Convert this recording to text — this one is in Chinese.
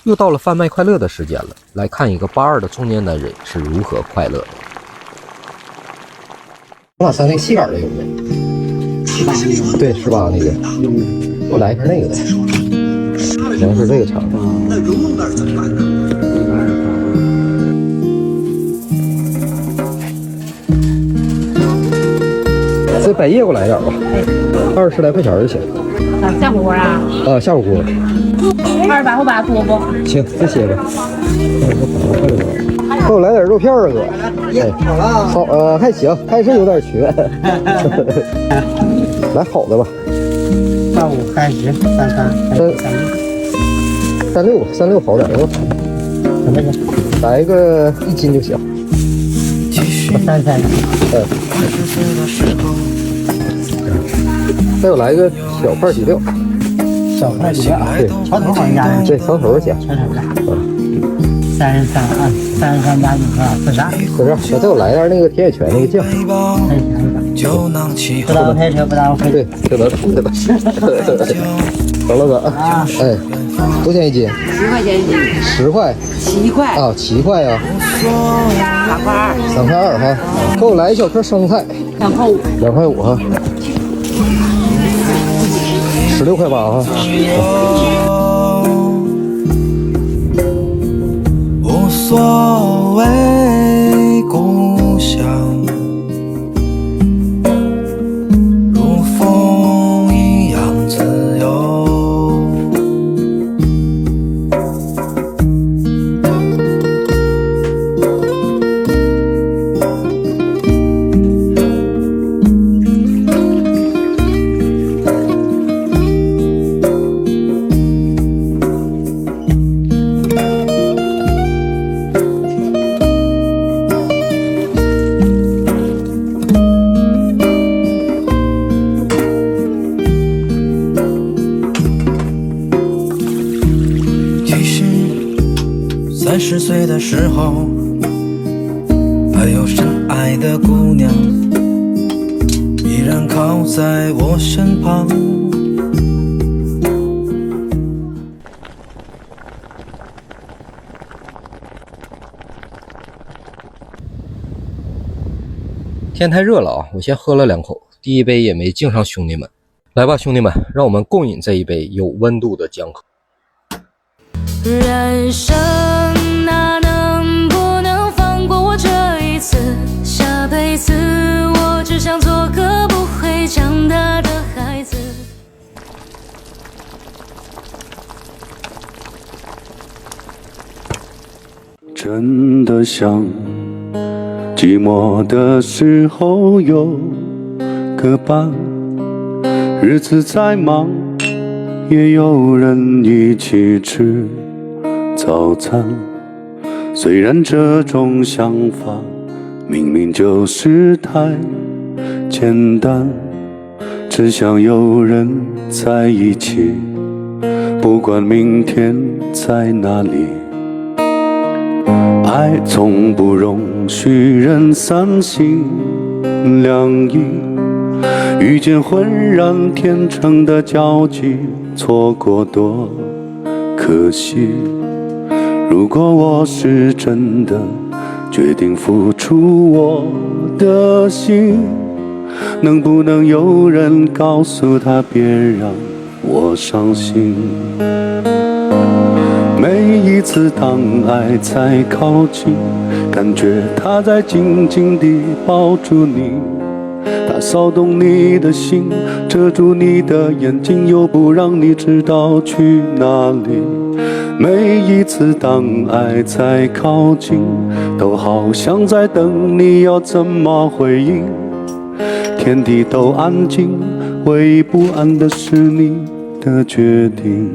又到了贩卖快乐的时间了，来看一个82的中年男人是如何快乐的。马三那个细杆的有没有？对，18那个，我来一份那个的，可能是这个厂的。那溶洞那儿怎么办呢？这百叶给我来点吧，20来块钱就行。下火锅啊？下火锅。28或8多不？行，这些吧。给我来点肉片儿，哥。哎，好还行，还是有点缺。来好的吧。35、30、33、36好点，来个1斤就行。33。再给我来一个小块底料。小块底料，对，桥头好像对，桥头行。桥头的。33加9个42。42，再给我来点那个田野泉那个酱。不耽误开车，不耽误开车。对，这能出来了。行了哥啊，哎，多少钱1斤？10块钱1斤。10块7块啊，7块呀。3块2。3块2哈，给我来一小颗生菜。2块5。2块5哈。16块8哈。无所谓故乡，如风一样自由。30岁的时候，还有深爱的姑娘依然靠在我身旁。天太热了啊，我先喝了2口，第一杯也没敬上兄弟们。来吧，兄弟们，让我们共饮这一杯有温度的江河。人生哪能不能放过我这一次？下辈子我只想做个不会长大的孩子。真的想寂寞的时候有个伴，日子再忙也有人一起吃早餐。虽然这种想法明明就是太简单，只想有人在一起，不管明天在哪里。爱从不容许人三心两意，遇见浑然天成的交集，错过多可惜。如果我是真的决定付出我的心，能不能有人告诉他别让我伤心？每一次当爱在靠近，感觉他在紧紧地抱住你，他骚动你的心，遮住你的眼睛，又不让你知道去哪里。每一次当爱在靠近，都好像在等你要怎么回应。天地都安静，唯一不安的是你的决定。